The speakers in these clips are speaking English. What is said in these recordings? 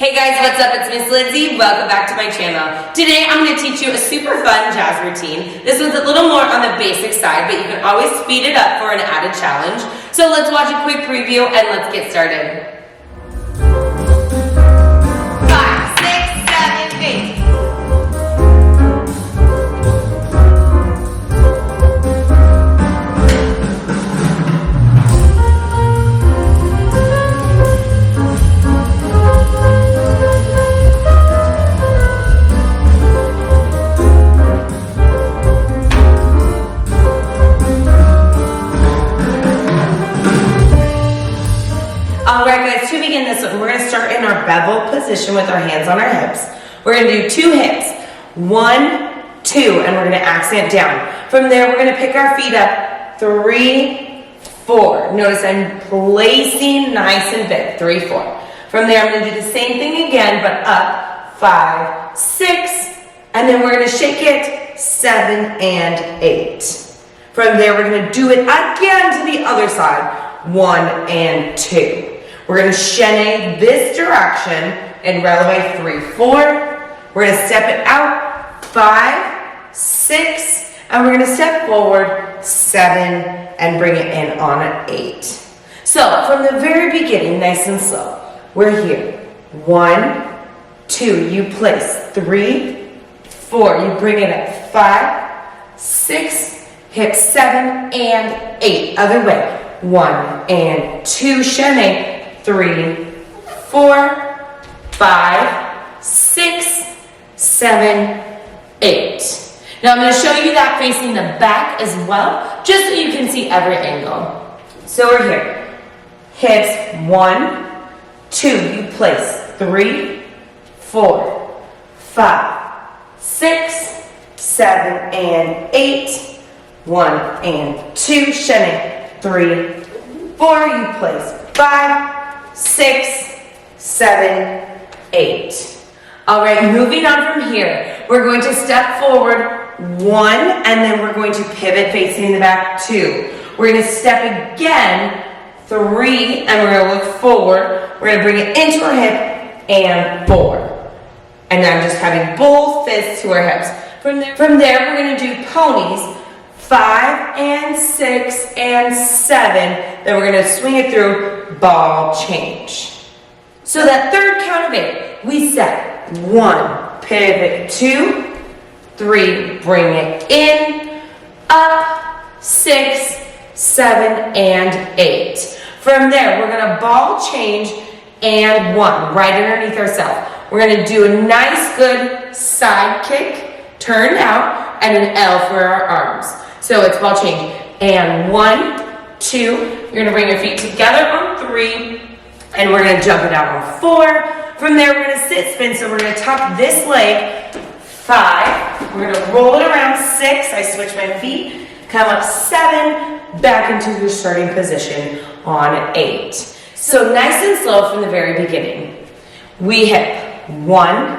Hey guys, what's up? It's Miss Lindsay. Welcome back to my channel. Today I'm going to teach you a super fun jazz routine. This one's a little more on the basic side, but you can always speed it up for an added challenge. So let's watch a quick preview and let's get started. 5, 6, 7, 8. Alright guys, to begin this one, we're going to start in our bevel position with our hands on our hips. We're going to do 2 hits. 1, 2, and we're going to accent down. From there, we're going to pick our feet up. 3, 4. Notice I'm placing nice and big. 3, 4. From there, I'm going to do the same thing again, but up. 5, 6, and then we're going to shake it. 7 and 8. From there, we're going to do it again to the other side. 1 and 2. We're going to chaîner this direction and releve 3, 4. We're going to step it out. 5, 6, and we're going to step forward. 7, and bring it in on an 8. So from the very beginning, nice and slow. We're here. 1, 2. You place. 3, 4. You bring it up. 5, 6. Hip 7 and 8. Other way. 1 and 2. Chaîner. 3, 4, 5, 6, 7, 8. Now I'm going to show you that facing the back as well, just so you can see every angle. So we're here. Hips 1, 2. You place. 3, 4, 5, 6, 7, and 8. 1 and 2. Chaîner. 3, 4. You place. 5, 6, 7, 8. All right, moving on from here, we're going to step forward 1, and then we're going to pivot facing the back 2. We're going to step again 3, and we're going to look forward. We're going to bring it into our hip and 4. And now I'm just having both fists to our hips. From there we're going to do ponies. 5 and 6 and 7. Then we're going to swing it through, ball change. So that third count of 8, we set 1, pivot 2, 3, bring it in, up, 6, 7, and 8. From there, we're going to ball change and 1, right underneath ourselves. We're going to do a nice good side kick, turn out, and an L for our arms. So it's ball change. And 1, 2. You're going to bring your feet together on 3. And we're going to jump it out on 4. From there, we're going to sit spin. So we're going to tuck this leg. 5. We're going to roll it around. 6. I switch my feet. Come up 7. Back into your starting position on 8. So nice and slow from the very beginning. We hit 1,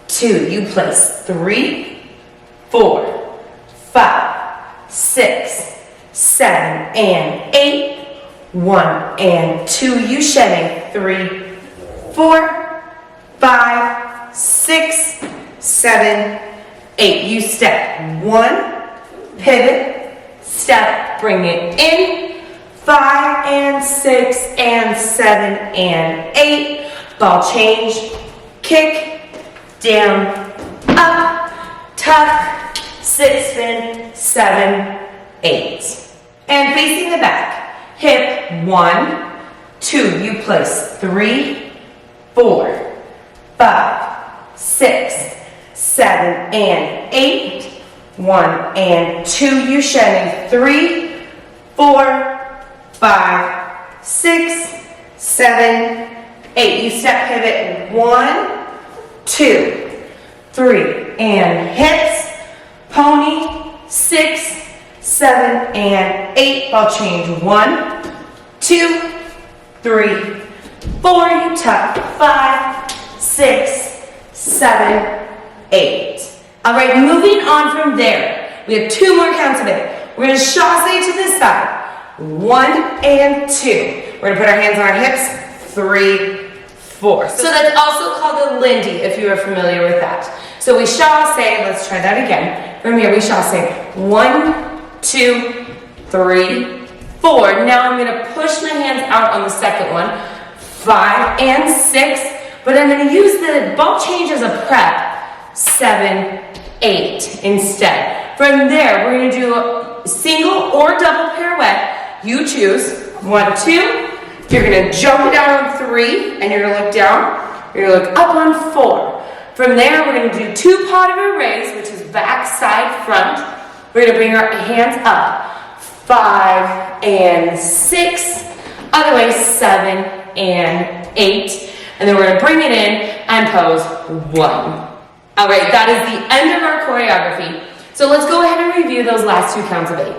2. You place. 3, 4, 5. 6, 7, and 8. 1 and 2. You chaîner. 3, 4, 5, 6, 7, 8. You step. 1, pivot, step, bring it in. 5 and 6 and 7 and 8. Ball change, kick, down, up, tuck, sit spin, 7, 8. And facing the back, hip 1, 2. You place. 3, 4, 5, 6, 7, and 8. 1 and 2. You chaîner. 3, 4, 5, 6, 7, 8. You step pivot. 1, 2, 3, and hips. Pony, 6, 7, and 8. Ball change. 1, 2, 3, 4. You tuck. 5, 6, 7, 8. All right, moving on from there. We have 2 more counts of it. We're going to chassé to this side. 1 and 2. We're going to put our hands on our hips. 3, 4. So that's also called a Lindy, if you are familiar with that. So we chasse, let's try that again. From here, we chasse 1, 2, 3, 4. Now I'm gonna push my hands out on the second one. 5 and 6, but I'm gonna use the ball change as a prep. 7, 8 instead. From there, we're gonna do a single or double pirouette. You choose. 1, 2. You're gonna jump it down on 3, and you're gonna look down. You're gonna look up on 4. From there, we're gonna do 2 pas de bourrées, which is back, side, front. We're gonna bring our hands up. 5 and 6. Other way, 7 and 8. And then we're gonna bring it in and pose 1. All right, that is the end of our choreography. So let's go ahead and review those last 2 counts of 8.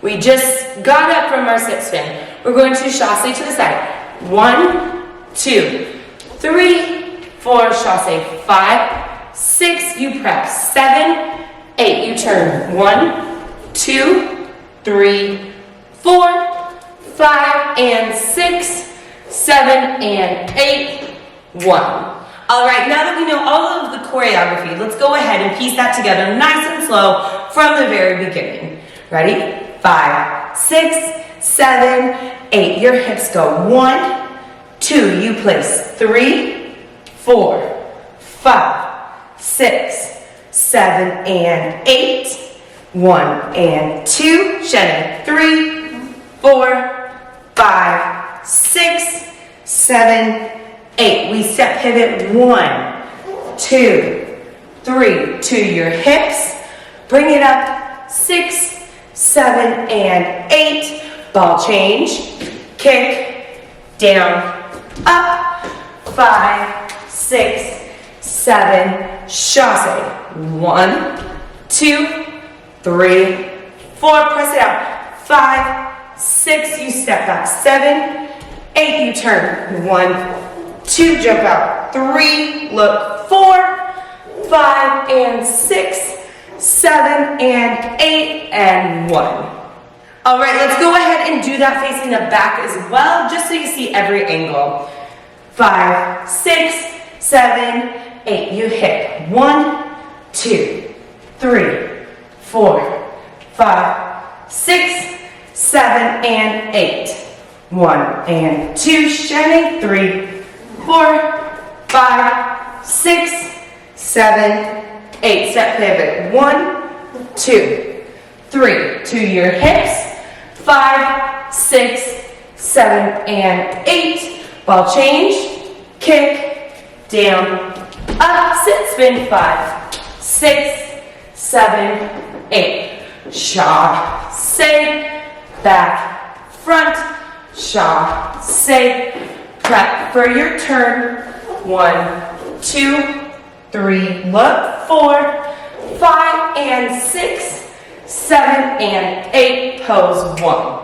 We just got up from our sit spin. We're going to chasse to the side. 1, 2, 3, 4, chasse. 5, 6, you prep. 7, 8, you turn. 1, 2, 3, 4, 5 and 6, 7 and 8, 1. All right, now that we know all of the choreography, let's go ahead and piece that together nice and slow from the very beginning. Ready? 5, 6, 7, 8. Your hips go 1, 2. You place 3, 4, 5, 6, 7 and 8. 1 and 2. Shedding 3, 4, 5, 6, 7, 8. We step pivot 1, 2, 3 to your hips. Bring it up 6, 7 and 8. Ball change. Kick. Down. Up. 5, 6, 7. Chasse. 1, 2, 3, 4. Press it out. 5, 6. You step back. 7, 8. You turn. 1, 2. Jump out. 3. Look. 4, 5 and 6. 7 and 8 and 1. All right, let's go ahead and do that facing the back as well, just so you see every angle. 5, 6, 7, 8. You hit 1, 2, 3, 4, 5, 6, 7 and 8. 1 and 2. Shining. 3, 4, 5, 6, 7, 8. Step pivot. 1, 2, 3. To your hips. 5, 6, 7 and 8. Ball change. Kick. Down. Up. Sit. Spin. 5, 6, 7, 8. Chasse. Back. Front. Chasse. Prep for your turn. 1, 2, 3, look. 4, 5 and 6, 7 and 8. Pose 1.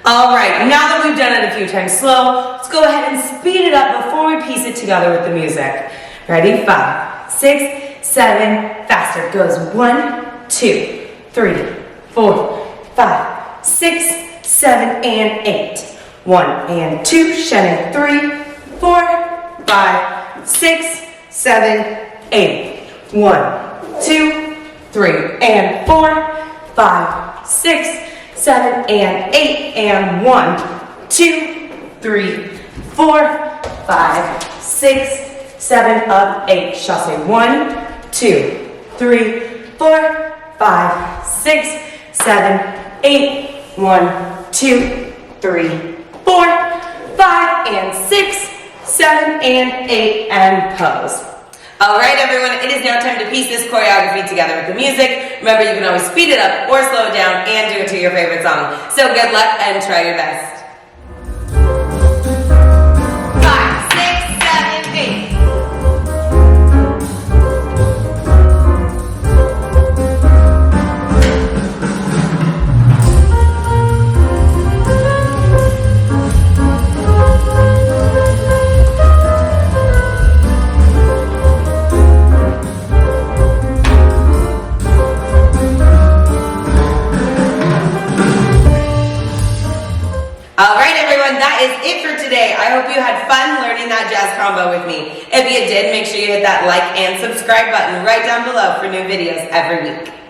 All right, now that we've done it a few times slow, let's go ahead and speed it up before we piece it together with the music. Ready? 5, 6, 7. Faster. Goes 1, 2, 3, 4, 5, 6, 7 and 8. 1 and 2. Shedding. 3, 4, 5, 6, 7, 8. 1, 2, 3 and 4, 5, 6, 7 and 8 and 1, 2, 3, 4, 5, 6, 7 up 8. Chasse. 1, 2, 3, 4, 5, 6, 7, 8. 1, 2, 3, 4, 5 and 6, 7 and 8 and pose. All right, everyone, it is now time to piece this choreography together with the music. Remember, you can always speed it up or slow it down and do it to your favorite song. So good luck and try your best. 5, 6, 7, 8. If you did, make sure you hit that like and subscribe button right down below for new videos every week.